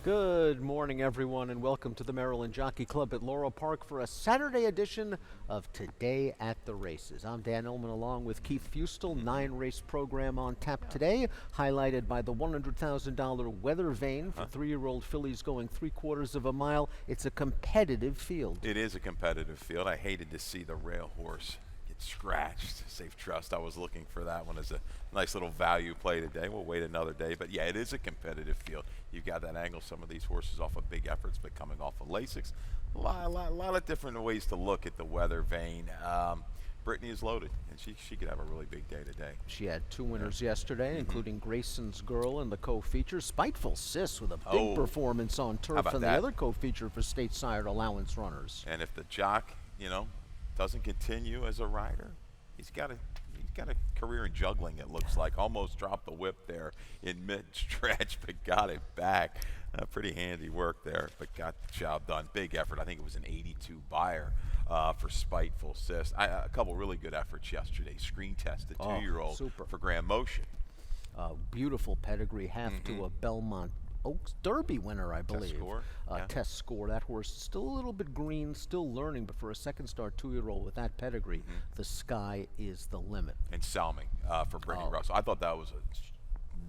Good morning, everyone, and welcome to the Maryland Jockey Club at Laurel Park for a Saturday edition of Today at the Races. I'm Dan Illman along with Keith Fustel. 9-race program on tap today, highlighted by the $100,000 Weather Vane for 3-year-old fillies going 3/4 of a mile. It's a competitive field. It is a competitive field. I hated to see the rail horse get scratched. Safe Trust, I was looking for that one as a nice little value play today. We'll wait another day, but yeah, it is a competitive field. You've got that angle, some of these horses off of big efforts, but coming off of Lasix. A lot of different ways to look at the Weather Vane. Brittany is loaded, and she could have a really big day today. She had 2 winners yesterday, including Grayson's Girl in the co-feature. Spiteful Sis with a big performance on turf, and the other co-feature for state-sired allowance runners. And if the jock, doesn't continue as a rider, he's got a career in juggling, it looks like. Almost dropped the whip there in mid-stretch, but got it back. Pretty handy work there, but got the job done. Big effort. I think it was an 82 buyer for Spiteful Sis. A couple really good efforts yesterday. Screen test, the 2-year-old for Grand Motion. Beautiful pedigree, half to a Belmont Oaks Derby winner, I believe. Test score. Test score. That horse is still a little bit green, still learning, but for a second-star 2-year-old with that pedigree, the sky is the limit. And Salming for Brittany Russell. I thought that was a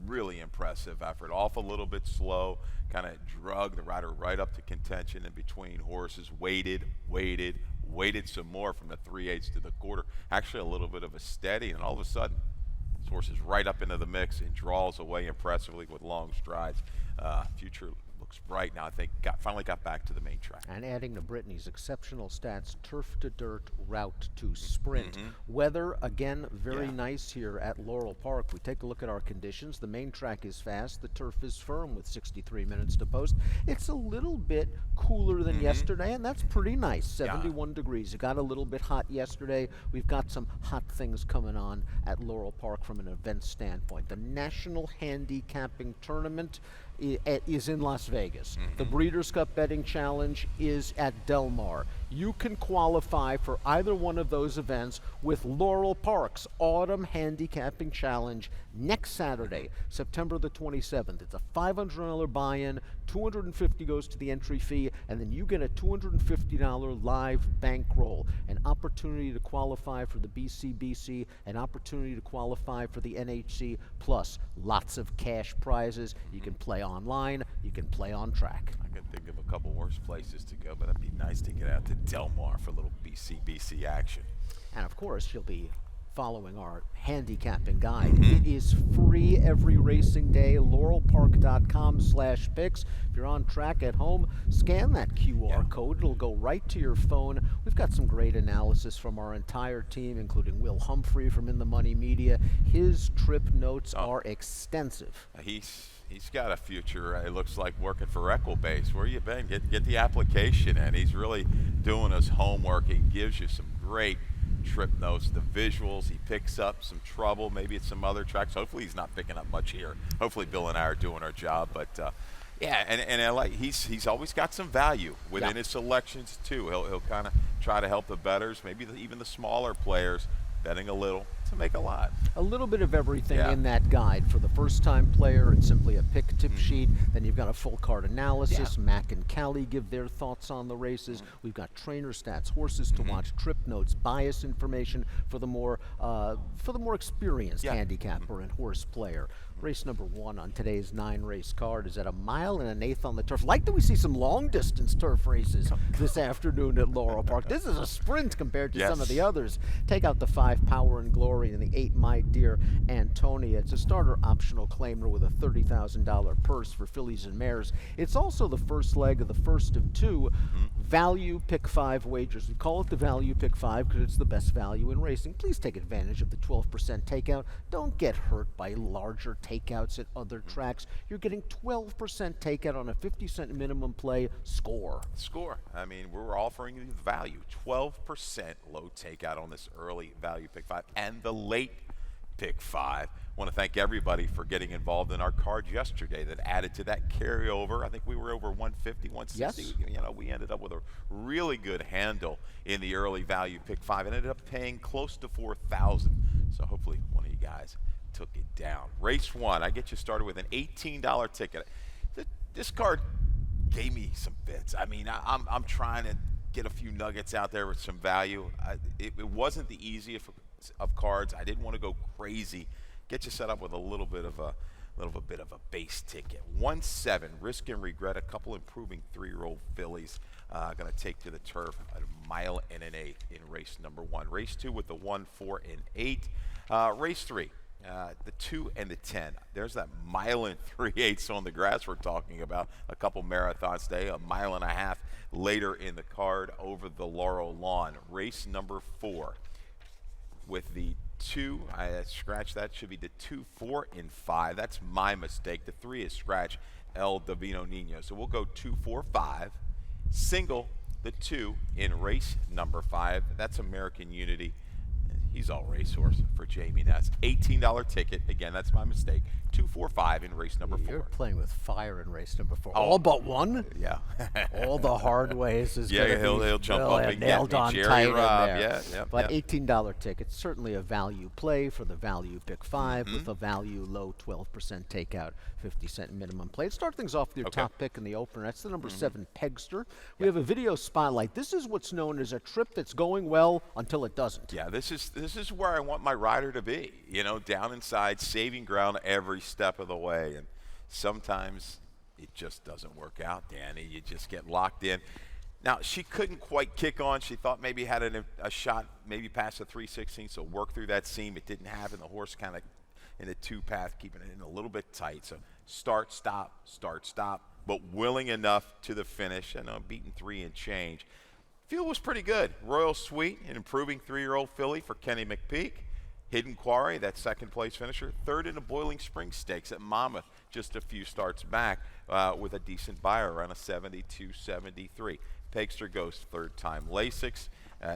really impressive effort. Off a little bit slow, kind of drug the rider right up to contention in between horses, waited some more from the 3/8 to the quarter. Actually a little bit of a steady, and all of a sudden, this horse is right up into the mix and draws away impressively with long strides. Future looks bright now. I think finally got back to the main track. And adding to Brittany's exceptional stats, turf to dirt, route to sprint. Weather, again, very nice here at Laurel Park. We take a look at our conditions. The main track is fast. The turf is firm with 63 minutes to post. It's a little bit cooler than yesterday, and that's pretty nice. 71 degrees. It got a little bit hot yesterday. We've got some hot things coming on at Laurel Park from an event standpoint. The National Handicapping Tournament is in Las Vegas. The Breeders' Cup Betting Challenge is at Del Mar. You can qualify for either one of those events with Laurel Park's Autumn Handicapping Challenge next Saturday, September the 27th. It's a $500 buy-in, $250 goes to the entry fee, and then you get a $250 live bankroll, an opportunity to qualify for the BCBC, an opportunity to qualify for the NHC, plus lots of cash prizes. You can play online, you can play on track. I can think of a couple worse places to go, but it'd be nice to get out to Del Mar for a little BCBC action. And of course, you'll be following our handicapping guide. It is free every racing day. laurelpark.com/picks. If you're on track at home, scan that QR code. It'll go right to your phone. We've got some great analysis from our entire team, including Will Humphrey from In the Money Media. His trip notes are extensive. He's got a future, it looks like, working for Equibase. Where you been? Get the application in. He's really doing his homework. He gives you some great trip notes, the visuals. He picks up some trouble. Maybe it's some other tracks. Hopefully he's not picking up much here. Hopefully Bill and I are doing our job. But and I like he's always got some value within his selections too. He'll kind of try to help the bettors, maybe even the smaller players, betting a little to make a lot. A little bit of everything in that guide. For the first-time player, it's simply a pick tip sheet. Then you've got a full card analysis. Mac and Callie give their thoughts on the races. We've got trainer stats, horses to watch, trip notes, bias information for the more experienced handicapper and horse player. Race number 1 on today's 9-race card is at 1 1/8 on the turf. Like that we see some long-distance turf races this afternoon at Laurel Park. This is a sprint compared to some of the others. Take out the 5 Power and Glory and the 8 My Dear Antonia. It's a starter optional claimer with a $30,000 purse for fillies and mares. It's also the first leg of the first of 2 value pick 5 wagers. We call it the value pick 5 because it's the best value in racing. Please take advantage of the 12% takeout. Don't get hurt by larger takeouts at other tracks. You're getting 12% takeout on a 50-cent minimum play. Score. I mean, we're offering you value. 12% low takeout on this early value pick 5 and the late pick 5. Want to thank everybody for getting involved in our card yesterday that added to that carryover. I think we were over 150, 160. Yes. We ended up with a really good handle in the early value pick 5 and ended up paying close to $4,000. So hopefully one of you guys took it down. Race 1, I get you started with an $18 ticket. This card gave me some fits. I mean, I'm trying to get a few nuggets out there with some value. It wasn't the easiest of cards. I didn't want to go crazy. Get you set up with a little bit of a base ticket. 1-7, Risk and Regret. A couple improving 3-year-old fillies going to take to the turf at 1.125 in race number 1. Race 2 with the 1, 4, and 8. Race 3. The 2 and the 10. There's that 1 3/8 on the grass we're talking about. A couple marathons today, 1.5 miles later in the card over the Laurel lawn. Race number 4 with the 2. I scratched that. Should be the 2, 4, and 5. That's my mistake. The 3 is scratch El Divino Nino. So we'll go 2, 4, 5. Single the 2 in race number 5. That's American Unity. He's all racehorse for Jamie Ness. $18 ticket. Again, that's my mistake. 2, 4, 5 in race number 4. You're playing with fire in race number 4. Oh. All but one? Yeah. All the hard ways is going to be he'll jump up and nailed get me. on Jerry tight Robb, in there. yeah, But $18 ticket, certainly a value play for the value pick 5 Mm-hmm. with a value low 12% takeout, 50-cent minimum play. Let's start things off with your top pick in the opener. That's the number 7 Pegster. We have a video spotlight. This is what's known as a trip that's going well until it doesn't. Yeah, this is where I want my rider to be. You know, down inside, saving ground every step of the way. And sometimes it just doesn't work out, Danny. You just get locked in. Now, she couldn't quite kick on. She thought maybe had a shot, maybe past the 3/16, so work through that seam. It didn't happen. The horse kind of in a 2-path, keeping it in a little bit tight. So start, stop, but willing enough to the finish. And beaten 3 and change. Field was pretty good. Royal Sweet, an improving 3-year-old filly for Kenny McPeak. Hidden Quarry, that second-place finisher, third in the Boiling Spring Stakes at Monmouth, just a few starts back with a decent buyer around a 72-73. Pegster goes third time Lasix,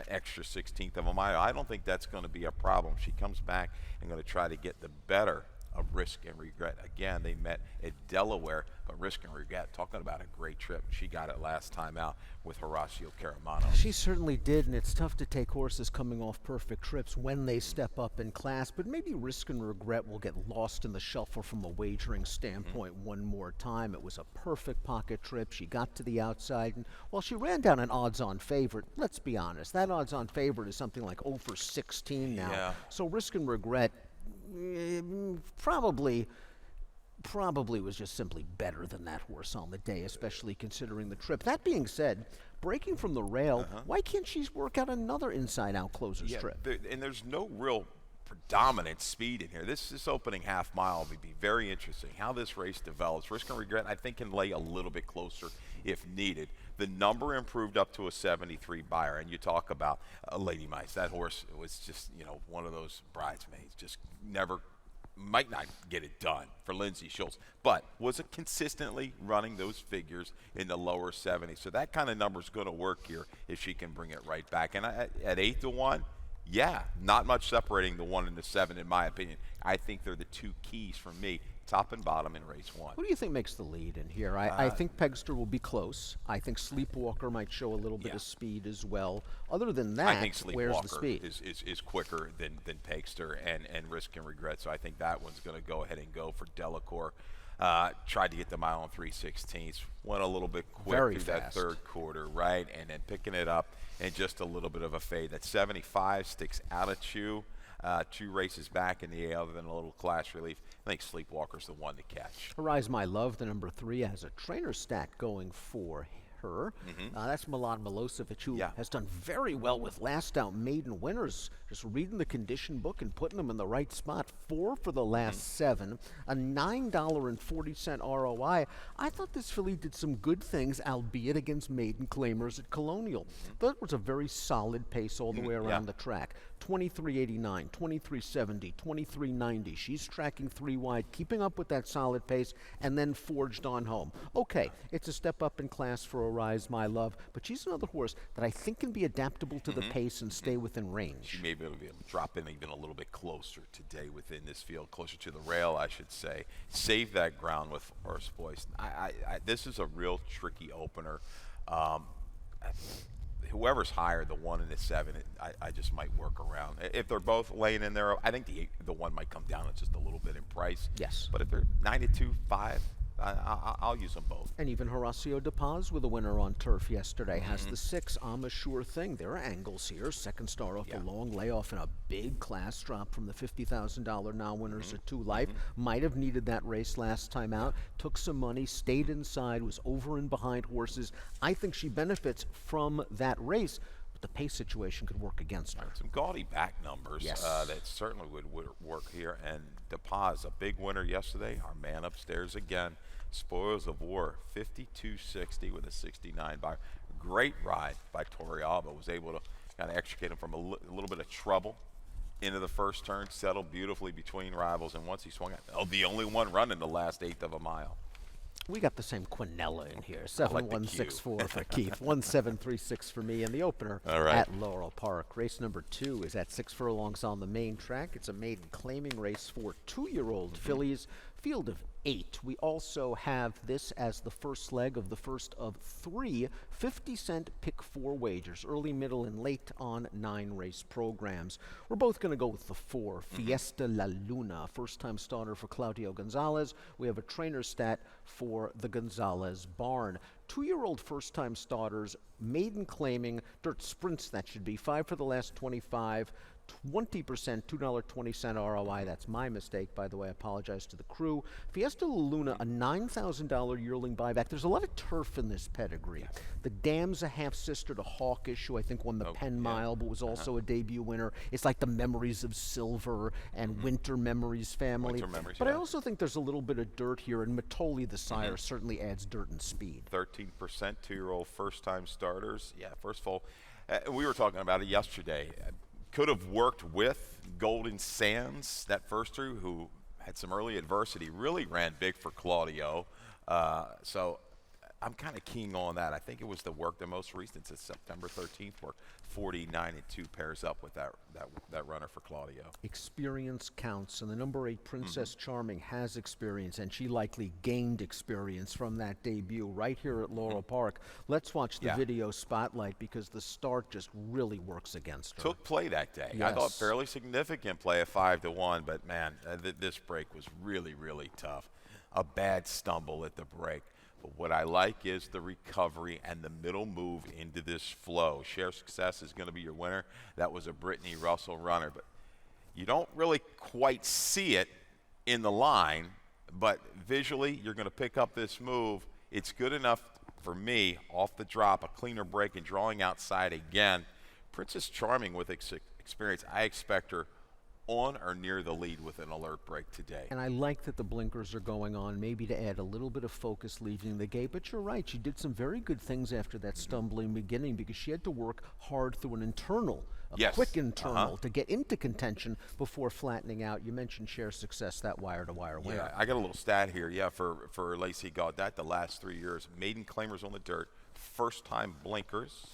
extra 16th of a mile. I don't think that's going to be a problem. She comes back and going to try to get the better of Risk and Regret. Again, they met at Delaware, but Risk and Regret, talking about a great trip. She got it last time out with Horacio Caramano. She certainly did, and it's tough to take horses coming off perfect trips when they step up in class, but maybe Risk and Regret will get lost in the shuffle from a wagering standpoint one more time. It was a perfect pocket trip. She got to the outside, and while she ran down an odds-on favorite, let's be honest, that odds-on favorite is something like over 16 now. Yeah. So Risk and Regret probably was just simply better than that horse on the day, especially considering the trip. That being said, breaking from the rail, why can't she work out another inside-out closer's trip? And there's no real predominant speed in here. This opening half mile would be very interesting. How this race develops. Risk and Regret, I think, can lay a little bit closer if needed. The number improved up to a 73 buyer, and you talk about Lady Mice. That horse was just, one of those bridesmaids. Just might not get it done for Lindsay Schultz, but was it consistently running those figures in the lower 70s. So that kind of number is going to work here if she can bring it right back. And at 8-1, yeah, not much separating the 1 and the 7 in my opinion. I think they're the two keys for me, top and bottom in race 1. Who do you think makes the lead in here? I think Pegster will be close. I think Sleepwalker might show a little bit of speed as well. Other than that, I think where's the Sleepwalker speed? is quicker than Pegster and Risk and Regret. So I think that one's going to go ahead and go for Delacour. Tried to get the mile on 3/16, went a little bit quick Very through fast. that third quarter, right? And then picking it up and just a little bit of a fade. That 75 sticks out at you. 2 races back in the A other than a little class relief. I think Sleepwalker's the one to catch. Arise My Love, the number 3, has a trainer stat going for her. That's Milan Milosevic, who has done very well with last out maiden winners. Just reading the condition book and putting them in the right spot. 4 for the last 7, a $9.40 ROI. I thought this filly did some good things, albeit against maiden claimers at Colonial. That was a very solid pace all the way around the track. 23.89, 23.70, 23.90. She's tracking 3 wide, keeping up with that solid pace, and then forged on home. Okay, it's a step up in class for Arise My Love, but she's another horse that I think can be adaptable to the pace and stay within range. She may be able to drop in even a little bit closer today within this field, closer to the rail, I should say. Save that ground with Horse Voice. This is a real tricky opener. Whoever's higher, the 1 and the 7, I just might work around. If they're both laying in there, I think the 1 might come down just a little bit in price. Yes. But if they're 9-2, 5, I'll use them both. And even Horacio De Paz with a winner on turf yesterday has the 6. I'm a sure thing. There are angles here. Second star off Yeah. a long layoff in a big class drop from the $50,000 non-winners at 2 Life. Might have needed that race last time out. Took some money, stayed inside, was over and behind horses. I think she benefits from that race. The pace situation could work against her. Some gaudy back numbers Yes. that certainly would work here. And DePaz, a big winner yesterday. Our man upstairs again. Spoils of War, 52.60 with a 69 buyer. Great ride by Torrealba. Was able to kind of extricate him from a little bit of trouble into the first turn. Settled beautifully between rivals. And once he swung out, the only one running the last eighth of a mile. We got the same Quinella in here. like the 7164 for Keith, 1736 for me, and the opener All right. at Laurel Park. Race number 2 is at 6 furlongs on the main track. It's a maiden claiming race for 2-year-old fillies, field of 8. We also have this as the first leg of the first of 3 50-cent pick 4 wagers, early, middle, and late on 9 race programs. We're both going to go with the 4, Fiesta La Luna, first-time starter for Claudio Gonzalez. We have a trainer stat for the Gonzalez barn. 2-year-old first-time starters, maiden claiming, dirt sprints that should be, 5 for the last 25, 20%, $2.20 ROI. That's my mistake, by the way. I apologize to the crew. Fiesta La Luna, a $9,000 yearling buyback. There's a lot of turf in this pedigree. The Dam's a half-sister to Hawkish, who I think won the Penn Mile, but was also a debut winner. It's like the Memories of Silver and Winter Memories family. Winter Memories, but I yeah. also think there's a little bit of dirt here, and Matoli, the sire, certainly adds dirt and speed. 13%, 2-year-old first-time starters. Yeah, first of all, we were talking about it yesterday. Could have worked with Golden Sands, that first two, who had some early adversity, really ran big for Claudio. So I'm kind of keen on that. I think it was the work, the most recent since September 13th, where 49-2 pairs up with that runner for Claudio. Experience counts, and the number 8 Princess Charming has experience, and she likely gained experience from that debut right here at Laurel Park. Let's watch the video spotlight because the start just really works against her. Took play that day. Yes. I thought fairly significant play at 5-1, but man, this break was really, really tough. A bad stumble at the break. But what I like is the recovery and the middle move into this flow. Share Success is going to be your winner. That was a Brittany Russell runner, but you don't really quite see it in the line, but visually you're going to pick up this move. It's good enough for me off the drop, a cleaner break and drawing outside again. Princess Charming with experience, I expect her on or near the lead with an alert break today. And I like that the blinkers are going on, maybe to add a little bit of focus leaving the gate. But you're right, she did some very good things after that stumbling beginning because she had to work hard through an internal, a quick internal, to get into contention before flattening out. You mentioned Share Success, that wire-to-wire winner. Yeah, I got a little stat here. Yeah, for Lacey Gaudet, the last 3 years, maiden claimers on the dirt, first-time blinkers,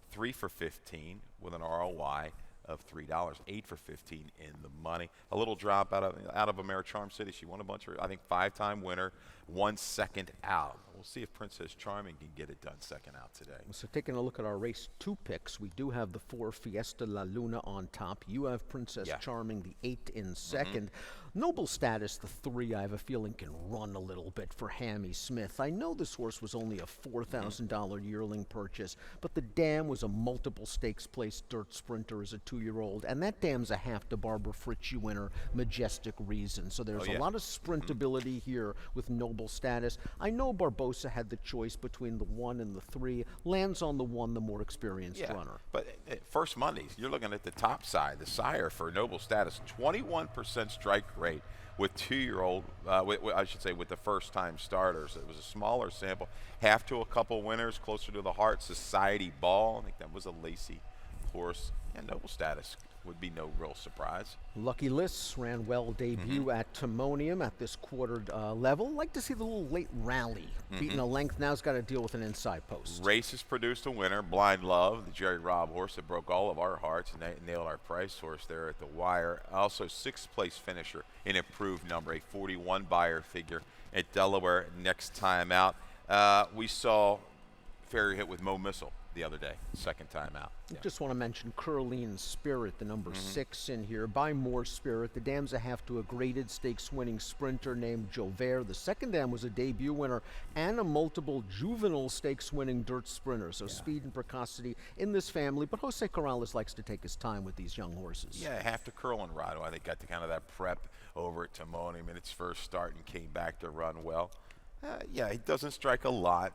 3 for 15 with an ROI of $3, 8 for 15 in the money. A little drop out of America Charm City. She won a bunch of, I think, 5-time winner, 1 second out. We'll see if Princess Charming can get it done second out today. So taking a look at our race 2 picks, we do have the 4 Fiesta La Luna on top. You have Princess Charming, the 8 in second. Noble Status, the 3, I have a feeling can run a little bit for Hammy Smith. I know this horse was only a $4,000 yearling purchase, but the Dam was a multiple stakes place dirt sprinter as a 2-year-old, and that Dam's a half to Barbara Fritchie winner, Majestic Reason. So there's a lot of sprintability here with Noble Status. I know Barbosa had the choice between the 1 and the 3. Lands on the 1, the more experienced runner. But first Mondays, you're looking at the top side, the sire for Noble Status, 21% strike rate with 2-year-old, I should say with the first-time starters. It was a smaller sample, half to a couple winners, closer to the Heart Society Ball. I think that was a Lacey horse. And Noble Status would be no real surprise. Lucky Lists ran well debut at Timonium at this quartered level. Like to see the little late rally. Beating a length, now has got to deal with an inside post. Races produced a winner, Blind Love, the Jerry Robb horse that broke all of our hearts and nailed our price horse there at the wire. Also 6th place finisher in improved number, a 41 buyer figure at Delaware next time out. We saw fair hit with Mo Missile the other day, second time out. Yeah. Just want to mention Curleen Spirit, the number 6 in here. By More Spirit, the dam's a half to a graded stakes winning sprinter named Jovert. The second dam was a debut winner and a multiple juvenile stakes winning dirt sprinter. So speed and precocity in this family. But Jose Corrales likes to take his time with these young horses. Yeah, half to Curlin Rado. I think got to kind of that prep over at Timonium in its first start and came back to run well. Yeah, he doesn't strike a lot.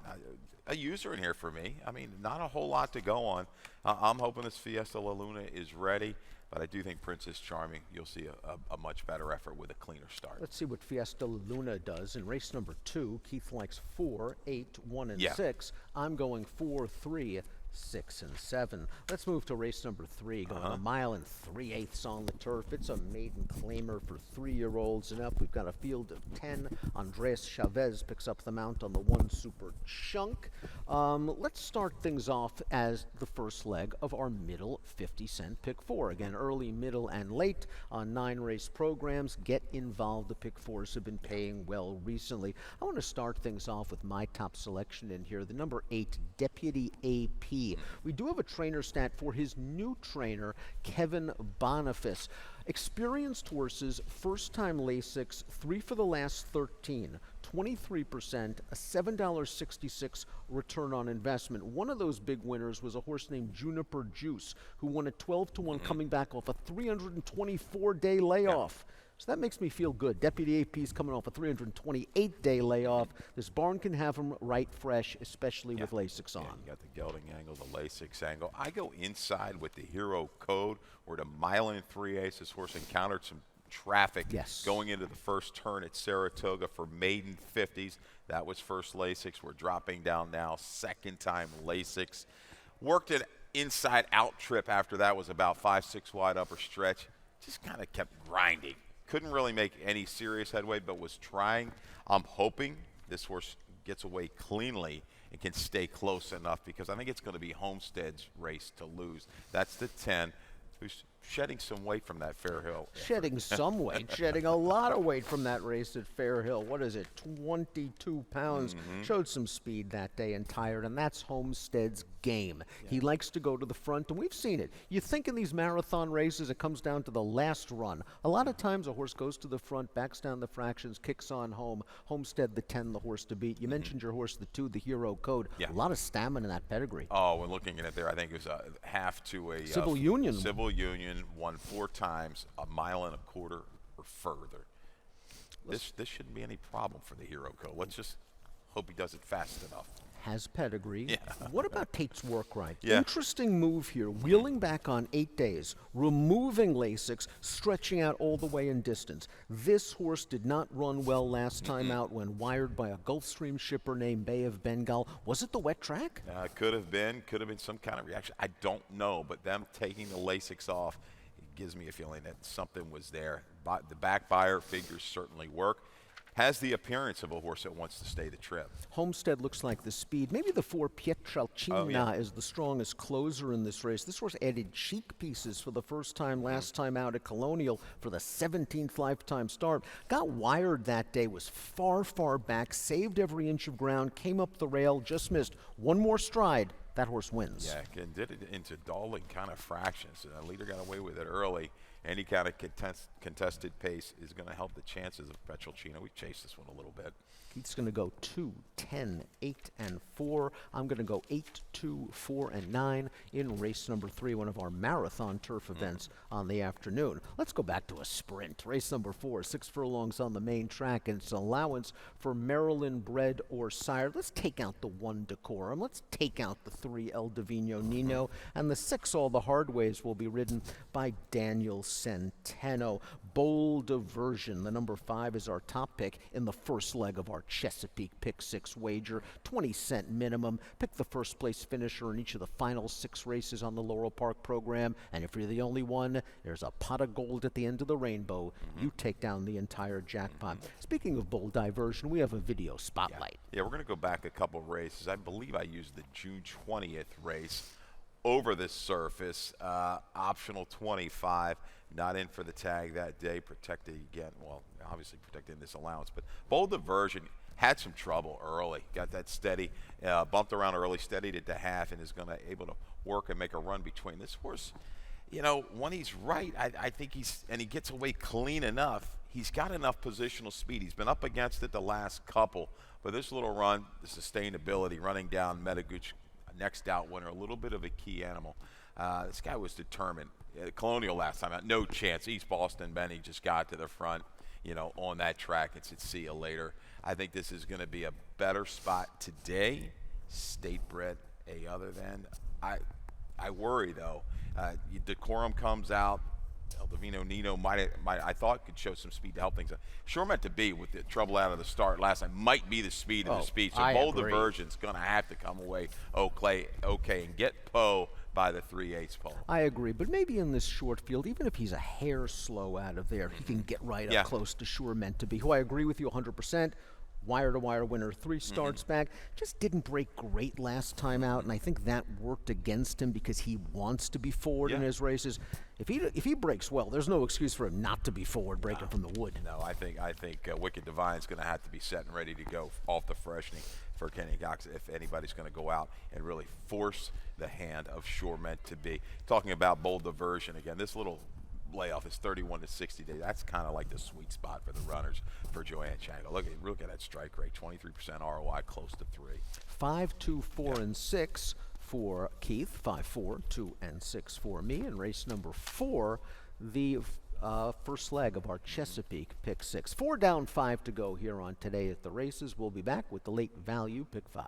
A user in here for me. I mean, not a whole lot to go on. I'm hoping this Fiesta La Luna is ready, but I do think Princess Charming, you'll see a much better effort with a cleaner start. Let's see what Fiesta La Luna does. In race number 2, Keith likes 4, 8, 1, and 6. I'm going 4, 3, 6, and 7. Let's move to race number 3, going a mile and 3/8 on the turf. It's a maiden claimer for 3-year-olds and up. We've got a field of 10. Andres Chavez picks up the mount on the 1 Super Chunk. Let's start things off as the first leg of our middle 50-cent pick 4. Again, early, middle, and late on 9 race programs. Get involved. The pick 4s have been paying well recently. I want to start things off with my top selection in here, the number 8, Deputy AP. We do have a trainer stat for his new trainer, Kevin Boniface. Experienced horses, first-time Lasix, 3 for the last 13, 23%, a $7.66 return on investment. One of those big winners was a horse named Juniper Juice, who won at 12-1 coming back off a 324-day layoff. So that makes me feel good. Deputy AP's coming off a 328-day layoff. This barn can have him right fresh, especially with Lasix on. You got the gelding angle, the Lasix angle. I go inside with the Hero Code. We're at a mile and 3/8. This horse encountered some traffic going into the first turn at Saratoga for maiden 50s. That was first Lasix. We're dropping down now, second time Lasix. Worked an inside out trip after that, was about 5-6 wide upper stretch. Just kind of kept grinding. Couldn't really make any serious headway, but was trying. I'm hoping this horse gets away cleanly and can stay close enough, because I think it's going to be Homestead's race to lose. That's the 10, who's shedding some weight from that Fairhill. Shedding some weight, shedding a lot of weight from that race at Fairhill. What is it, 22 pounds? Showed some speed that day and tired, and that's Homestead's game. He likes to go to the front, and we've seen it. You think in these marathon races it comes down to the last run. A lot of times a horse goes to the front, backs down the fractions, kicks on home. Homestead, the 10, the horse to beat. You mentioned your horse, the 2, the Hero Code. A lot of stamina in that pedigree. Oh, when looking at it there, I think it was a half to a Civil Union. Civil Union won 4 times, a mile and a quarter or further. This shouldn't be any problem for the Hero Code. Let's just hope he does it fast enough. Has pedigree. What about Tate's Work Right? Yeah. Interesting move here. Wheeling back on 8 days, removing Lasix, stretching out all the way in distance. This horse did not run well last time out when wired by a Gulfstream shipper named Bay of Bengal. Was it the wet track? Could have been some kind of reaction. I don't know, but them taking the Lasix off, it gives me a feeling that something was there. The back buyer figures certainly work. Has the appearance of a horse that wants to stay the trip. Homestead looks like the speed. Maybe the 4 Pietralcina is the strongest closer in this race. This horse added cheek pieces for the first time last time out at Colonial for the 17th lifetime start. Got wired that day, was far, far back, saved every inch of ground, came up the rail, just missed. One more stride, that horse wins. Yeah, and did it into Dalton kind of fractions. The leader got away with it early. Any kind of contested pace is going to help the chances of Petrolcino. We've chased this one a little bit. Keith's going to go 2, 10, 8, and 4. I'm going to go 8, 2, 4, and 9 in race number 3, one of our marathon turf events on the afternoon. Let's go back to a sprint. Race number 4, 6 furlongs on the main track, and it's an allowance for Maryland bred or sired. Let's take out the 1 Decorum. Let's take out the 3 El Divino Nino, and the 6 All the Hard Ways will be ridden by Daniel Centeno. Bold Aversion, the number 5, is our top pick in the first leg of our Chesapeake Pick 6 wager. 20-cent minimum. Pick the first place finisher in each of the final 6 races on the Laurel Park program. And if you're the only one, there's a pot of gold at the end of the rainbow. You take down the entire jackpot. Speaking of Bold Diversion, we have a video spotlight. Yeah, we're going to go back a couple races. I believe I used the June 20th race over this surface. Optional 25. Not in for the tag that day. Protected again. Well, obviously protected in this allowance. But Bold Diversion, had some trouble early. Got that steady, bumped around early, steadied it to half, and is going to able to work and make a run between. This horse, you know, when he's right, I think he gets away clean enough. He's got enough positional speed. He's been up against it the last couple, but this little run, the sustainability, running down Metaguch, next out winner, a little bit of a key animal. This guy was determined. Colonial last time out, no chance. East Boston, Benny just got to the front, you know, on that track and said, see you later. I think this is going to be a better spot today. State bred, a other than. I worry, though. Decorum comes out. El Divino Nino I thought could show some speed to help things out. Sure meant to be with the trouble out of the start last time. Might be the speed of the speed. So Bold Diversion's going to have to come away okay and get Poe by the 3/8 pole. I agree, but maybe in this short field, even if he's a hair slow out of there, he can get right up close to Sure Meant to Be, who I agree with you 100%. Wire-to-wire winner, 3 starts back. Just didn't break great last time out, and I think that worked against him because he wants to be forward in his races. If he breaks well, there's no excuse for him not to be forward breaking from the wood. No, I think Wicked Divine's going to have to be set and ready to go off the freshening for Kenny Cox if anybody's going to go out and really force the hand of Sure Meant to Be. Talking about Bold Diversion again, this little layoff is 31 to 60 days. That's kind of like the sweet spot for the runners for Joanne Chango. Look at that strike rate, 23% ROI, close to 3. 5, 2, 4, and 6 for Keith. 5, 4, 2, and 6 for me. And race number 4, the first leg of our Chesapeake Pick 6. 4 down, 5 to go here on Today at the Races. We'll be back with the late value Pick 5.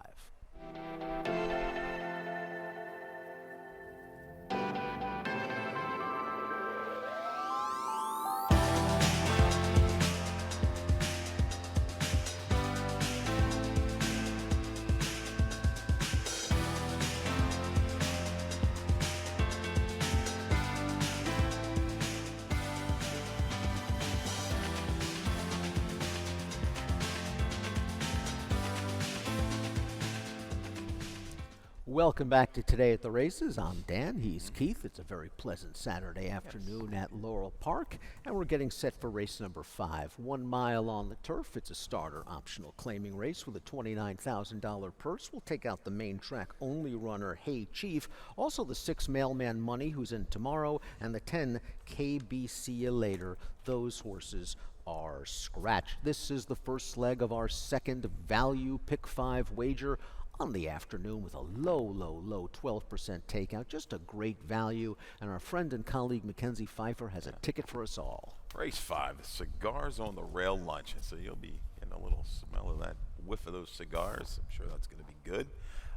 Welcome back to Today at the Races. I'm Dan. He's Keith. It's a very pleasant Saturday afternoon at Laurel Park, and we're getting set for race number 5. 1 mile on the turf. It's a starter optional claiming race with a $29,000 purse. We'll take out the main track only runner, Hey Chief. Also the 6 Mailman Money, who's in tomorrow, and the 10 KB See You Later. Those horses are scratched. This is the first leg of our second value Pick 5 wager on the afternoon with a low 12% takeout. Just a great value. And our friend and colleague Mackenzie Pfeiffer has a ticket for us all. Race 5, the cigars on the rail luncheon. So you'll be getting a little smell of that whiff of those cigars. I'm sure that's going to be good.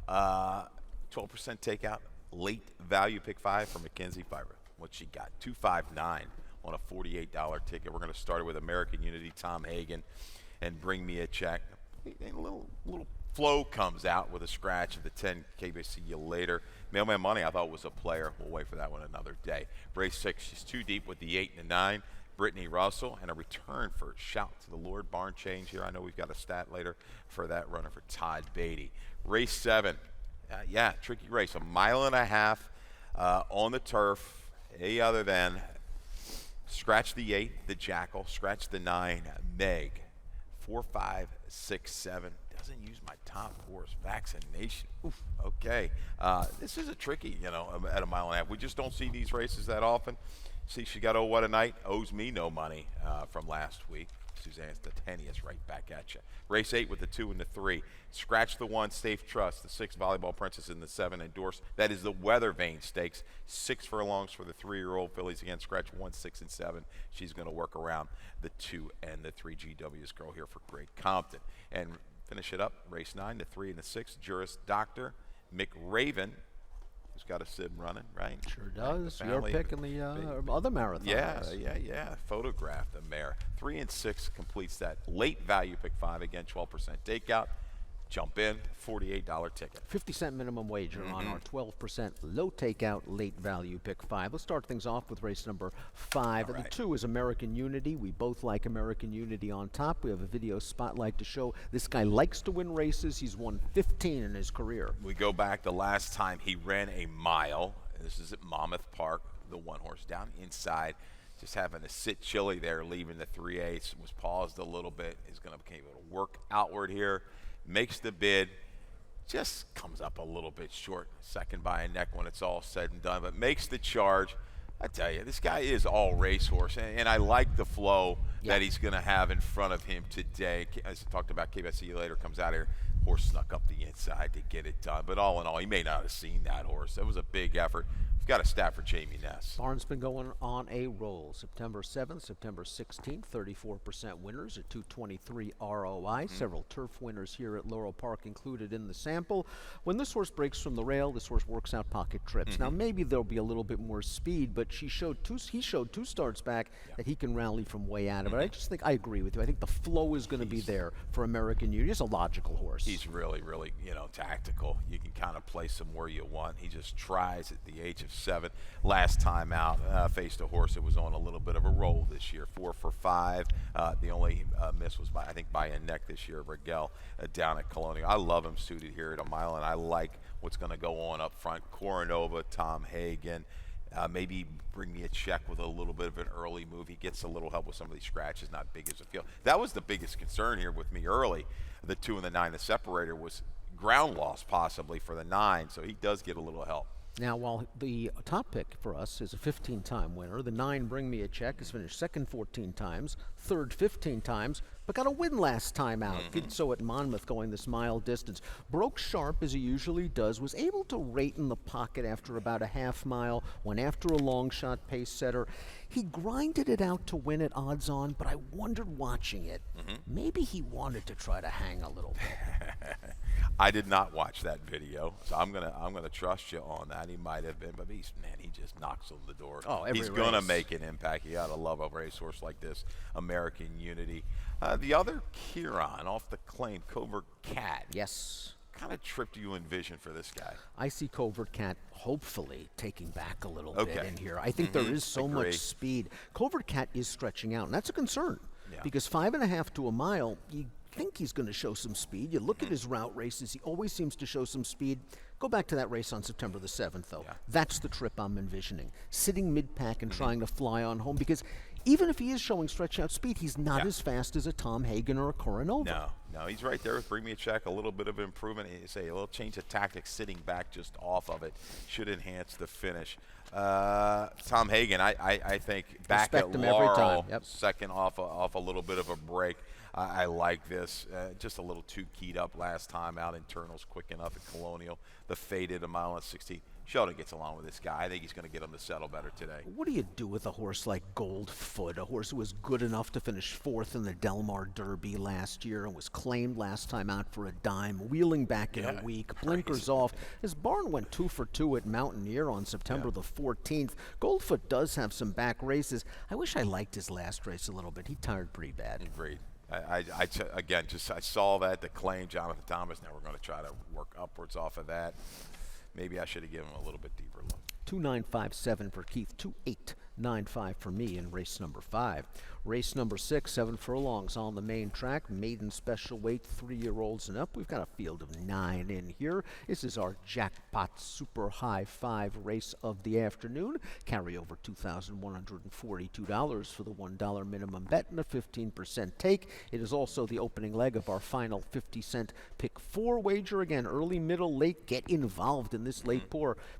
12% takeout, late value Pick 5 for Mackenzie Pfeiffer. What she got? 259 on a $48 ticket. We're going to start it with American Unity, Tom Hagen, and Bring Me a Check. A little Flow comes out with a scratch of the 10 KBC later. Mailman Money, I thought was a player. We'll wait for that one another day. Race 6, she's too deep with the 8 and the 9. Brittany Russell, and a return for Shout to the Lord barn change here. I know we've got a stat later for that runner for Todd Beatty. Race 7, tricky race. 1.5 miles on the turf. A other than scratch the 8, the Jackal, scratch the 9, Meg. 4, 5, 6, 7. Doesn't use my top horse, Vaccination. Oof, okay. This is a tricky, at 1.5 miles. We just don't see these races that often. See, she got What a Night, owes me no money from last week. Suzanne Statenius right back at you. Race 8 with the 2 and the 3. Scratch the 1, Safe Trust. The 6, Volleyball Princess, and the 7, Endorse. That is the Weather Vane Stakes. 6 furlongs for the 3-year-old fillies. Again, scratch 1, 6, and 7. She's going to work around the 2 and the 3. GW's girl here for Great Compton. And finish it up, race 9, the 3 and the 6, Juris Doctor, McRaven, who's got a sim running, right? Sure does. Your pick in the other marathon. Yeah. Photograph the mare. 3 and 6 completes that late value Pick 5. Again, 12% takeout. Jump in, $48 ticket. 50-cent minimum wager on our 12% low takeout late value Pick 5. Let's start things off with race number 5. The 2 is American Unity. We both like American Unity on top. We have a video spotlight to show this guy likes to win races. He's won 15 in his career. We go back the last time he ran a mile. This is at Monmouth Park. The one horse down inside just having to sit chilly there, leaving the 3/8, was paused a little bit. He's going to be able to work outward here, makes the bid, just comes up a little bit short, second by a neck when it's all said and done, but makes the charge. I tell you, this guy is all racehorse, and I like the flow that he's going to have in front of him today. As I talked about, KBS later comes out here. Horse snuck up the inside to get it done, but all in all, he may not have seen that horse. That was a big effort. We've got a stat for Jamie Ness. Barn's been going on a roll. September 7th, September 16th, 34% winners at 223 ROI. Several turf winners here at Laurel Park included in the sample. When this horse breaks from the rail, this horse works out pocket trips. Now, maybe there'll be a little bit more speed, but he showed two starts back that he can rally from way out of it. I just think, I agree with you. I think the flow is going to be there for American Union. He's a logical horse. He's really, really, tactical. You can kind of place him where you want. He just tries at the age of 7. Last time out, faced a horse that was on a little bit of a roll this year, 4 for 5. The only miss was by a neck this year, Rigel, down at Colonial. I love him suited here at a mile, and I like what's going to go on up front. Coronova, Tom Hagen. Maybe bring me a check with a little bit of an early move. He gets a little help with some of these scratches, not big as a field. That was the biggest concern here with me early. The 2 and the 9, the separator was ground loss possibly for the 9, so he does get a little help. Now, while the top pick for us is a 15-time winner, the 9, Bring Me a Check, has finished second 14 times, third 15 times, but got a win last time out. Did so at Monmouth going this mile distance. Broke sharp as he usually does, was able to rate in the pocket after about a half mile, went after a long shot pace setter. He grinded it out to win at odds on, but I wondered watching it, maybe he wanted to try to hang a little bit. I did not watch that video, so I'm gonna trust you on that. He might have been, but he just knocks on the door. Oh, every he's race. gonna make an impact. You gotta love a racehorse like this, American Unity. The other Kieran off the claim, Covert Cat. Yes. What kind of trip do you envision for this guy? I see Covert Cat hopefully taking back a little bit in here. I think there is so much speed. Covert Cat is stretching out, and that's a concern because 5.5 to a mile, you think he's going to show some speed. You look at his route races, he always seems to show some speed. Go back to that race on September the 7th, though. That's the trip I'm envisioning. Sitting mid-pack and trying to fly on home because even if he is showing stretch out speed, he's not as fast as a Tom Hagen or a Coronova. No, he's right there with Bring Me a Check, a little bit of improvement. You say a little change of tactics, sitting back just off of it should enhance the finish. Tom Hagen, I think back Respect at him every Laurel, time. second off a little bit of a break. I like this. Just a little too keyed up last time out. Internals quick enough at Colonial. The faded a mile and 16. Sheldon gets along with this guy. I think he's going to get him to settle better today. What do you do with a horse like Goldfoot, a horse who was good enough to finish 4th in the Del Mar Derby last year and was claimed last time out for a dime, wheeling back in a week, blinkers off. His barn went 2 for 2 at Mountaineer on September the 14th. Goldfoot does have some back races. I wish I liked his last race a little bit. He tired pretty bad. Agreed. I saw that, the claim, Jonathan Thomas. Now we're going to try to work upwards off of that. Maybe I should have given him a little bit deeper look. 2.957 for Keith, 2.895 for me in race number 5. Race number 6, 7 furlongs on the main track, maiden special weight, 3-year-olds and up. We've got a field of 9 in here. This is our jackpot super high 5 race of the afternoon. Carry over $2,142 for the $1 minimum bet and a 15% take. It is also the opening leg of our final 50-cent pick 4 wager. Again, early, middle, late. Get involved in this late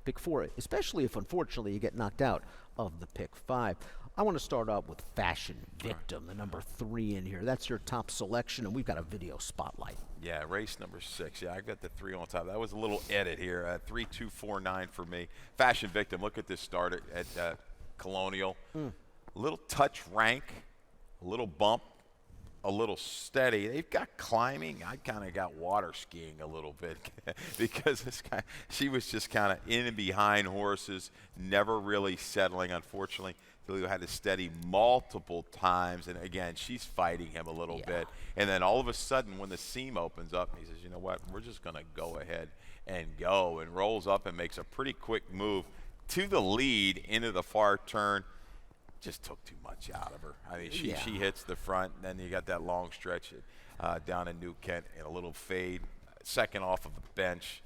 pick 4, especially if unfortunately you get knocked out of the pick 5. I want to start out with Fashion Victim, the number 3 in here. That's your top selection, and we've got a video spotlight. Yeah, race number 6. Yeah, I got the 3 on top. That was a little edit here. 3-2-4-9 for me. Fashion Victim. Look at this start at Colonial. A little touch rank, a little bump, a little steady. They've got climbing. I kind of got water skiing a little bit because this guy, she was just kind of in and behind horses, never really settling, unfortunately. He had to steady multiple times, and again, she's fighting him a little bit. And then all of a sudden, when the seam opens up, he says, you know what, we're just going to go ahead and go, and rolls up and makes a pretty quick move to the lead into the far turn. Just took too much out of her. I mean, she hits the front, and then you got that long stretch down in New Kent and a little fade, second off of the bench.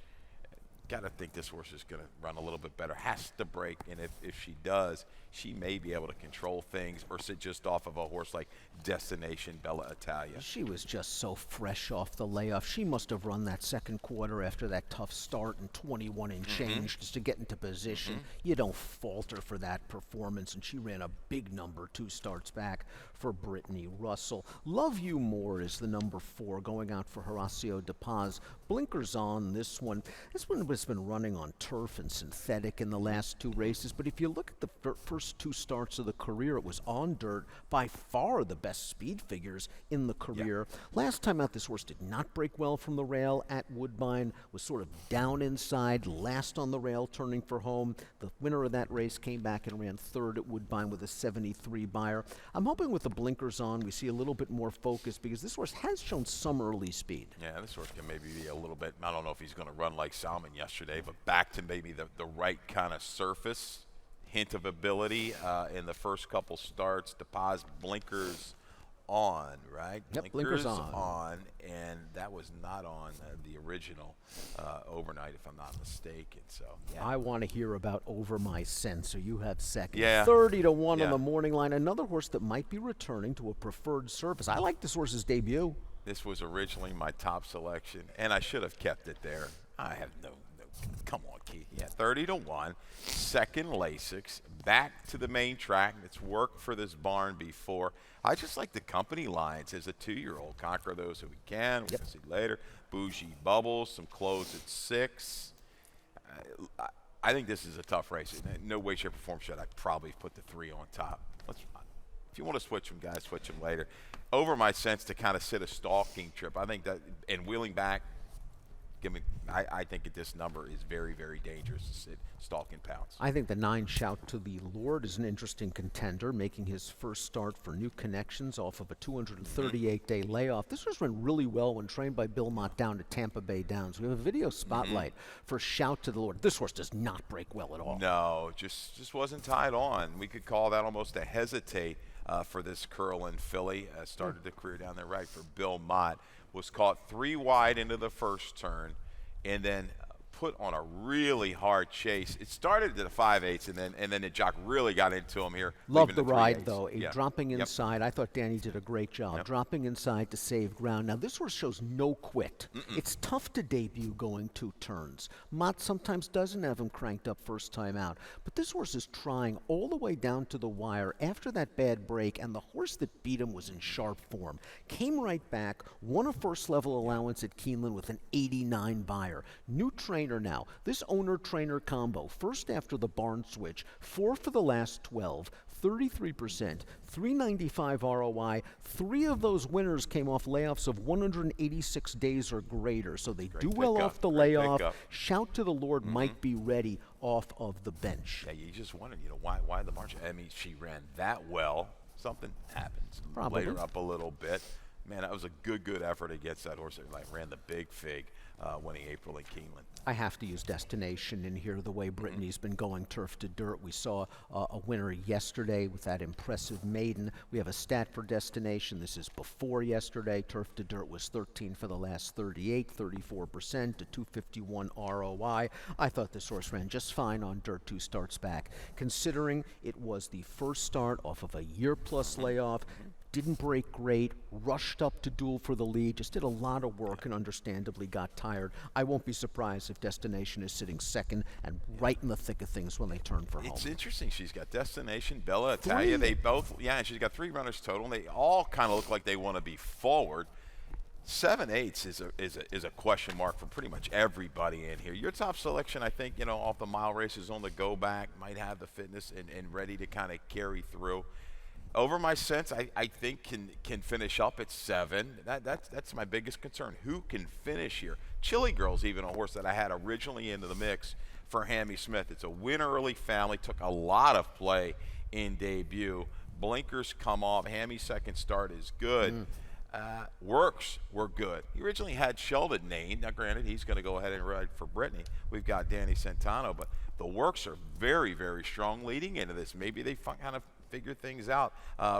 got to think this horse is going to run a little bit better. Has to break, and if she does, she may be able to control things or sit just off of a horse like Destination Bella Italia. She was just so fresh off the layoff. She must have run that second quarter after that tough start in 21 and change just to get into position. You don't falter for that performance, and she ran a big number 2 starts back for Brittany Russell. Love You More is the number 4, going out for Horacio De Paz. Blinkers on this one. This one has been running on turf and synthetic in the last 2 races, but if you look at the first 2 starts of the career, it was on dirt, by far the best speed figures in the career. Last time out, this horse did not break well from the rail at Woodbine, was sort of down inside, last on the rail, turning for home. The winner of that race came back and ran 3rd at Woodbine with a 73 buyer. I'm hoping with the blinkers on, we see a little bit more focus, because this horse has shown some early speed. Yeah, this horse can maybe be a little bit, I don't know if he's going to run like Salmon yesterday, but back to maybe the right kind of surface. Hint of ability in the first couple starts. De Paz blinkers on, right? Yep, blinkers on. And that was not on the original overnight, if I'm not mistaken. So yeah. I want to hear about Over My Sense, so you have second. Yeah. 30 to 1 on the morning line. Another horse that might be returning to a preferred surface. I like this horse's debut. This was originally my top selection, and I should have kept it there. I have no come on, Keith. Yeah, 30 to 1. Second Lasix, back to the main track. It's worked for this barn before. I just like the company lines as a 2-year-old. Conquer Those Who We Can. We're going to see later. Bougie Bubbles, some clothes at 6. I think this is a tough race. In no way, shape, or form should I probably put the 3 on top. If you want to switch them, guys, switch them later. Over My Sense to kind of sit a stalking trip. I think that, and wheeling back, I think that this number is very, very dangerous to sit stalking pounds. I think the 9 Shout to the Lord is an interesting contender, making his first start for New Connections off of a 238-day layoff. This was run really well when trained by Bill Mott down to Tampa Bay Downs. We have a video spotlight for Shout to the Lord. This horse does not break well at all. No, just wasn't tied on. We could call that almost a hesitate for this Curlin filly. Started the career down there right for Bill Mott. Was caught 3 wide into the first turn, and then put on a really hard chase. It started at the 5/8, and then the jock really got into him here. Loved the ride, though. Dropping inside. I thought Danny did a great job. Dropping inside to save ground. Now, this horse shows no quit. It's tough to debut going 2 turns. Mott sometimes doesn't have him cranked up first time out. But this horse is trying all the way down to the wire after that bad break, and the horse that beat him was in sharp form. Came right back, won a first-level allowance at Keeneland with an 89 buyer. New trainer now. This owner-trainer combo, first after the barn switch, 4 for the last 12, 33%, 395 ROI. 3 of those winners came off layoffs of 186 days or greater, so they do well off the layoff. Shout to the Lord might be ready off of the bench. Yeah, you just wondered, why the march? I mean, she ran that well. Something happens. Probably. Laid her up a little bit. Man, that was a good effort against that horse. It ran the big fig, winning April in Keeneland. I have to use Destination in here the way Brittany's been going turf to dirt. We saw a winner yesterday with that impressive maiden. We have a stat for Destination. This is before yesterday. Turf to dirt was 13 for the last 38, 34% to 251 ROI. I thought this horse ran just fine on dirt 2 starts back, considering it was the first start off of a year-plus layoff. Didn't break great, rushed up to duel for the lead, just did a lot of work and understandably got tired. I won't be surprised if Destination is sitting second and right in the thick of things when they turn for home. It's interesting. She's got Destination, Bella Italia. They both, and she's got 3 runners total, and they all kind of look like they want to be forward. 7/8 is a question mark for pretty much everybody in here. Your top selection, I think, off the mile races on the go back, might have the fitness and ready to kind of carry through. Over My Sense, I think can finish up at 7. That's my biggest concern. Who can finish here? Chili Girl's even a horse that I had originally into the mix for Hammy Smith. It's a win early family. Took a lot of play in debut. Blinkers come off. Hammy's second start is good. Works were good. He originally had Sheldon named. Now, granted, he's going to go ahead and ride for Brittany. We've got Danny Centano, but the works are very, very strong leading into this. Maybe they kind of figure things out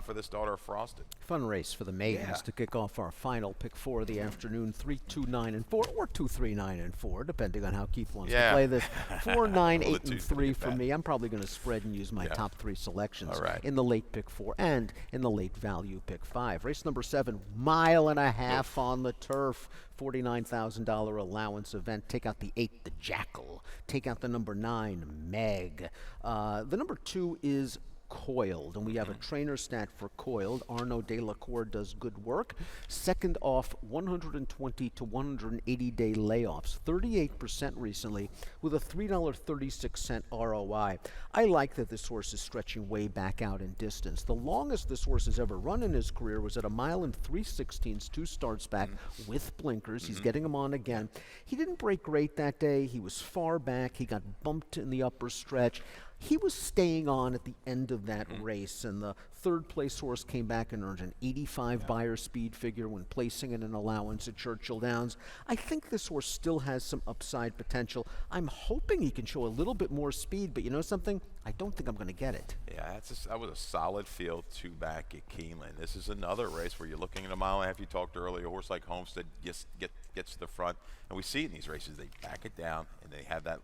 for this daughter of Frosted. Fun race for the maidens Yeah. to kick off our final pick 4 of the afternoon. 3, 2, 9, and 4, or 2, 3, 9, and 4, depending on how Keith wants to play this. 4, 9, Well, the 8, and two's 3 pretty for bad. me. I'm probably going to spread and use my Yeah. top 3 selections All right. in the late pick 4 and in the late value pick 5. Race number 7, mile and a half on the turf. $49,000 allowance event. Take out the 8, the Jackal. Take out the number 9, Meg. The number 2 is Coiled, and we have a trainer stat for Coiled. Arnaud Delacour does good work. Second off 120 to 180 day layoffs, 38% recently, with a $3.36 ROI. I like that this horse is stretching way back out in distance. The longest this horse has ever run in his career was at 1 mile and 3/16, 2 starts back with blinkers. He's getting them on again. He didn't break great that day. He was far back. He got bumped in the upper stretch. He was staying on at the end of that race, and the third place horse came back and earned an 85 buyer speed figure when placing in an allowance at Churchill Downs. I think this horse still has some upside potential. I'm hoping he can show a little bit more speed, but you know something? I don't think I'm going to get it. Yeah, that was a solid field 2 back at Keeneland. This is another race where you're looking at 1.5 miles. You talked earlier, a horse like Homestead gets to the front, and we see it in these races. They back it down, and they have that.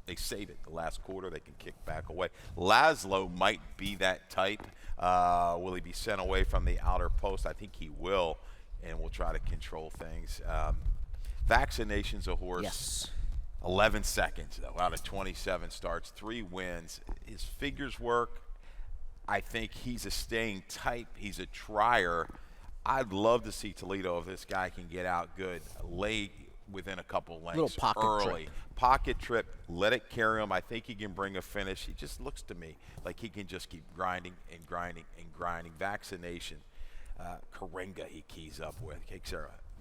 They save it. The last quarter, they can kick back away. Laszlo might be that type. Will he be sent away from the outer post? I think he will, and we'll try to control things. Vaccination's a horse. Yes. 11 seconds, though, out of 27 starts, 3 wins. His figures work. I think he's a staying type. He's a trier. I'd love to see Toledo if this guy can get out good late within a couple lengths Little pocket early. trip. Pocket trip, let it carry him. I think he can bring a finish. He just looks to me like he can just keep grinding and grinding and grinding. Vaccination, Karenga he keys up with.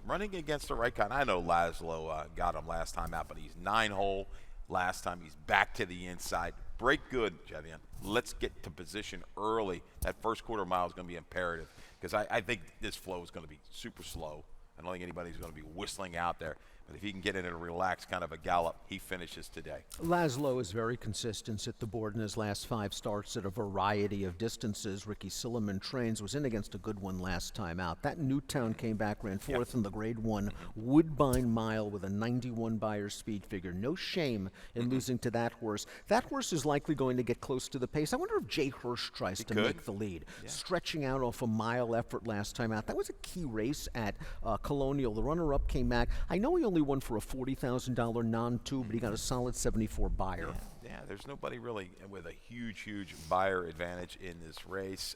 Running against the right kind. I know Laszlo got him last time out, but he's 9-hole. Last time he's back to the inside. Break good, Jedian. Let's get to position early. That first quarter mile is going to be imperative because I think this flow is going to be super slow. I don't think anybody's going to be whistling out there. But if he can get in a relaxed kind of a gallop, he finishes today. Laszlo is very consistent at the board in his last 5 starts at a variety of distances. Ricky Silliman trains, was in against a good one last time out. That Newtown came back, ran 4th in the Grade 1 Woodbine Mile with a 91 buyer speed figure. No shame in losing to that horse. That horse is likely going to get close to the pace. I wonder if Jay Hirsch tries to make the lead. Stretching out off a mile effort last time out. That was a key race at Colonial. The runner-up came back. I know he only won for a $40,000 non-2, but he got a solid 74 buyer. Yeah, there's nobody really with a huge buyer advantage in this race.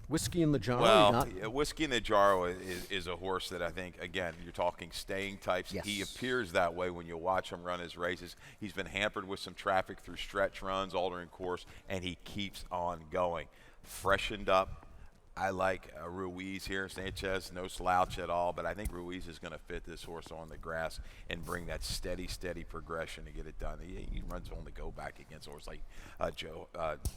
Whiskey in the Jar. Well, Whiskey in the Jar is a horse that I think, again, you're talking staying types. Yes. He appears that way when you watch him run his races. He's been hampered with some traffic through stretch runs, altering course, and he keeps on going. Freshened up. I like Ruiz here. Sanchez, no slouch at all, but I think Ruiz is going to fit this horse on the grass and bring that steady progression to get it done. He runs on the go back against a horse like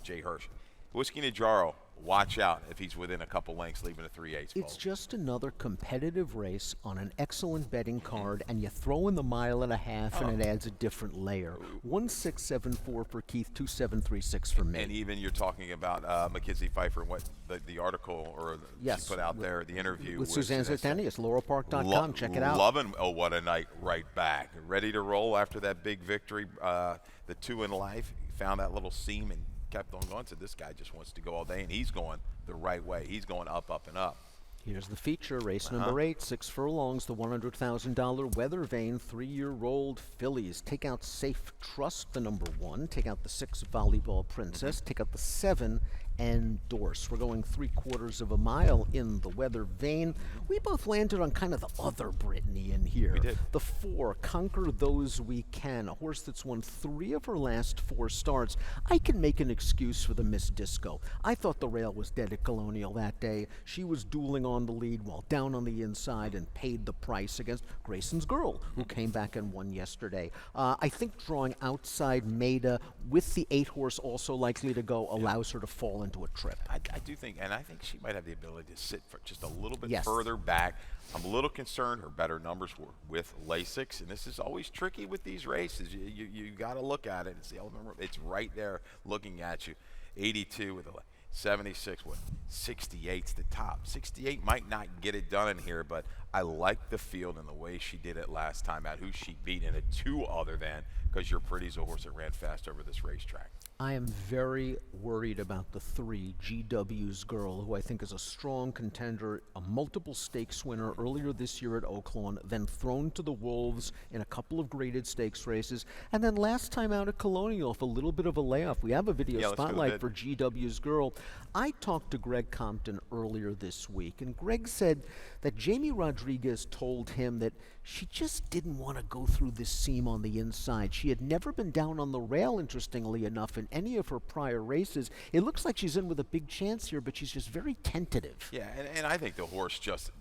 Jay Hirsch. Whiskey Najaro, watch out if he's within a couple lengths, leaving a 3/8. It's just another competitive race on an excellent betting card, and you throw in the mile and a half, and it adds a different layer. 1674 for Keith, 2736 for me. And even you're talking about Mackenzie Pfeiffer, what the article or she put out there, the interview with Suzanne Zertanius, laurelpark.com. Check it out. Loving, what a night right back. Ready to roll after that big victory, the 2 in life. He found that little seam and kept on going. So this guy just wants to go all day, and he's going the right way. He's going up and up. Here's the feature, race number 8, 6 furlongs, the $100,000 Weather Vane 3-year-old fillies. Take out Safe Trust, the number 1. Take out the 6 Volleyball Princess. Take out the 7 Endorse. We're going 3/4 of a mile in the Weather Vane. We both landed on kind of the other Brittany in here. We did. The 4, Conquer Those We Can, a horse that's won 3 of her last 4 starts. I can make an excuse for the Miss Disco. I thought the rail was dead at Colonial that day. She was dueling on the lead while down on the inside and paid the price against Grayson's Girl, who came back and won yesterday. I think drawing outside Maida with the 8 horse also likely to go allows her to fall into a trip. I do think, and I think she might have the ability to sit for just a little bit Yes. further back. I'm a little concerned her better numbers were with Lasix, and this is always tricky with these races. You got to look at it and see, oh, remember, it's right there looking at you. 82 with a 76, what, 68's the top. 68 might not get it done in here, but I like the field and the way she did it last time out, who she beat in a 2 other than, because Your Pretty's a horse that ran fast over this racetrack. I am very worried about the 3, GW's Girl, who I think is a strong contender, a multiple stakes winner earlier this year at Oaklawn, then thrown to the wolves in a couple of graded stakes races, and then last time out at Colonial with a little bit of a layoff. We have a video Let's go to spotlight bid. for GW's Girl. I talked to Greg Compton earlier this week, and Greg said that Jamie Rodriguez told him that she just didn't want to go through this seam on the inside. She had never been down on the rail, interestingly enough, in any of her prior races. It looks like she's in with a big chance here, but she's just very tentative. Yeah, and I think the horse just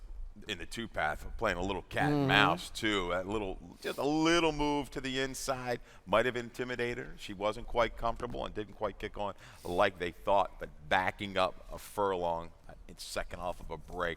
in the 2 path playing a little cat and mouse too. Just a little move to the inside might have intimidated her. She wasn't quite comfortable and didn't quite kick on like they thought, but backing up a furlong, it's second off of a break.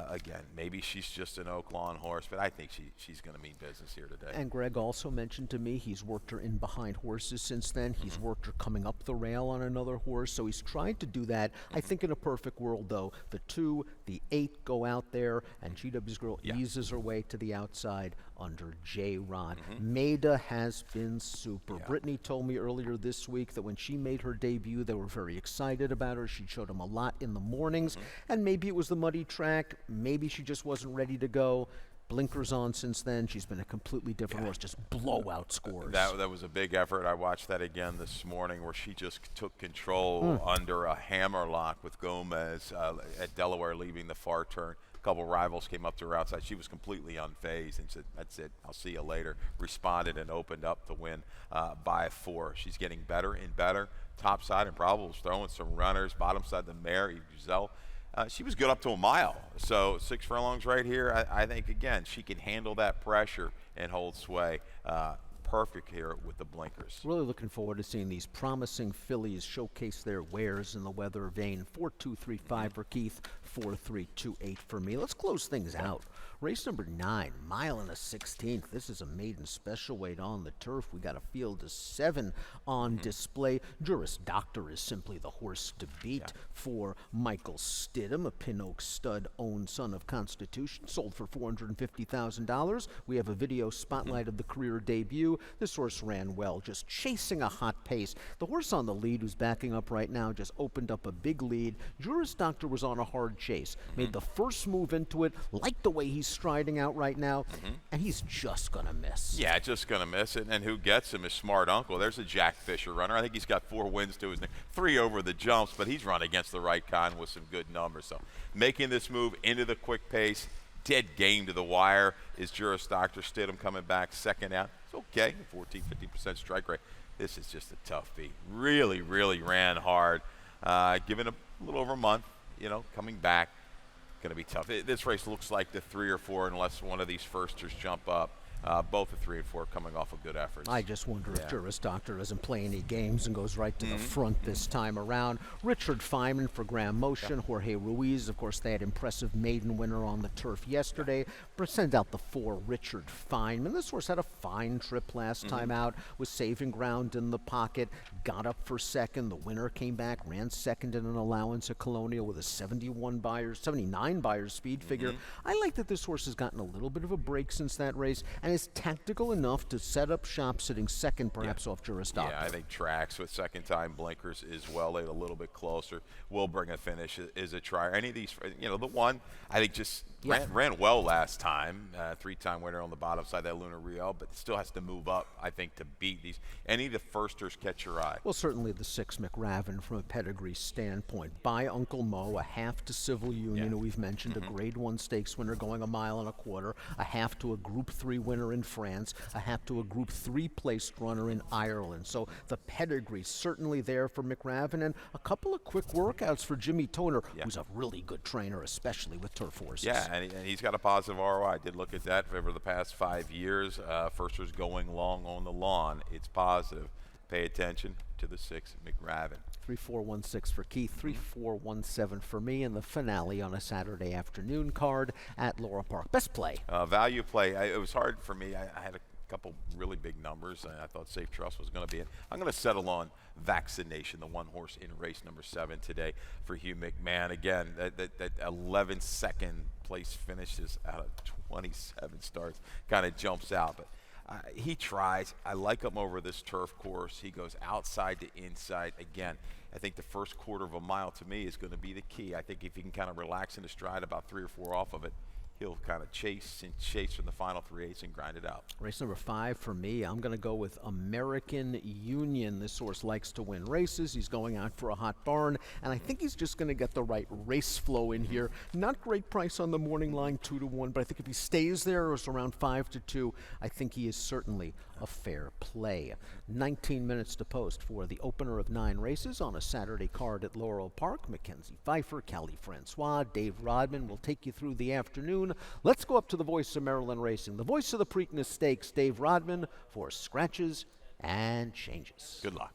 Again, maybe she's just an Oaklawn horse, but I think she's going to mean business here today. And Greg also mentioned to me he's worked her in behind horses since then. He's worked her coming up the rail on another horse, so he's tried to do that. I think in a perfect world, though, the 2, the 8 go out there, and GW's Girl eases her way to the outside under J-Rod. Maida has been super. Brittany told me earlier this week that when she made her debut, they were very excited about her. She showed them a lot in the mornings, and maybe it was the muddy track. Maybe she just wasn't ready to go. Blinkers on since then. She's been a completely different horse, just blowout scores. That was a big effort. I watched that again this morning where she just took control under a hammerlock with Gomez at Delaware leaving the far turn. A couple rivals came up to her outside. She was completely unfazed and said, that's it, I'll see you later. Responded and opened up the win by 4. She's getting better and better. Top side and Probable's throwing some runners. Bottom side, the mare, Giselle. She was good up to a mile. So 6 furlongs right here. I think, again, she can handle that pressure and hold sway. Perfect here with the blinkers. Really looking forward to seeing these promising fillies showcase their wares in the weather vane. 4-2-3-5 for Keith, 4-3-2-8 for me. Let's close things out. Race number 9, mile and a 16th. This is a maiden special weight on the turf. We got a field of 7 on display. Juris Doctor is simply the horse to beat for Michael Stidham, a Pin Oak stud owned son of Constitution, sold for $450,000. We have a video spotlight of the career debut. This horse ran well, just chasing a hot pace. The horse on the lead, who's backing up right now, just opened up a big lead. Juris Doctor was on a hard chase, made the first move into it, liked the way he's striding out right now, and he's just going to miss. Yeah, just going to miss it. And who gets him is Smart Uncle. There's a Jack Fisher runner. I think he's got 4 wins to his name, 3 over the jumps, but he's run against the right kind with some good numbers. So making this move into the quick pace, dead game to the wire is Juris Doctor. Stidham coming back second out. It's okay, 14-15% strike rate. This is just a tough beat. Really, really ran hard. Given a little over a month, coming back. Going to be tough. This race looks like the 3 or 4 unless one of these firsters jump up. Both the 3 and 4 coming off of good efforts. I just wonder if Juris Doctor doesn't play any games and goes right to the front this time around. Richard Feynman for Graham Motion. Jorge Ruiz, of course, they had impressive maiden winner on the turf yesterday. Send out the 4, Richard Feynman. This horse had a fine trip last time out, was saving ground in the pocket, got up for second. The winner came back, ran second in an allowance at Colonial with a 79 buyers speed figure. I like that this horse has gotten a little bit of a break since that race and is tactical enough to set up shop sitting second perhaps off Juris Doctor. Yeah, I think tracks with second time blinkers as well, laid a little bit closer. Will bring a finish is a try. Any of these, the one I think just ran well last time. 3-time winner on the bottom side, that Luna Real, but still has to move up, I think, to beat these. Any of the firsters catch your eye? Well, certainly the 6 McRaven from a pedigree standpoint. By Uncle Mo, a half to Civil Union, who we've mentioned, a Grade 1 stakes winner going 1.25 miles, a half to a Group 3 winner in France, a half to a Group 3 placed runner in Ireland. So the pedigree certainly there for McRaven, and a couple of quick workouts for Jimmy Toner, who's a really good trainer, especially with turf horses. Yeah, and he's got a positive ROI. I did look at that over the past 5 years. Firsters going long on the lawn, it's positive. pay attention to the 6, McRaven. 3416 for Keith, 3417 for me in the finale on a Saturday afternoon card at Laurel Park. Best play. Value play. It was hard for me. I had a couple really big numbers. I thought Safe Trust was going to be it. I'm going to settle on Vaccination, the one horse in race number 7 today for Hugh McMahon. Again, that 11-second place finishes out of 27 starts kind of jumps out, but he tries. I like him over this turf course. He goes outside to inside. Again, I think the first quarter of a mile to me is going to be the key. I think if he can kind of relax in his stride about 3 or 4 off of it, he'll kind of chase from the final 3/8 and grind it out. Race number 5 for me, I'm going to go with American Union. This horse likes to win races. He's going out for a hot barn, and I think he's just going to get the right race flow in here. Not great price on the morning line, 2-1, but I think if he stays there or is around 5-2, I think he is certainly a fair play. 19 minutes to post for the opener of 9 races on a Saturday card at Laurel Park. Mackenzie Pfeiffer, Callie Francois, Dave Rodman will take you through the afternoon. Let's go up to the voice of Maryland Racing, the voice of the Preakness Stakes, Dave Rodman, for scratches and changes. Good luck.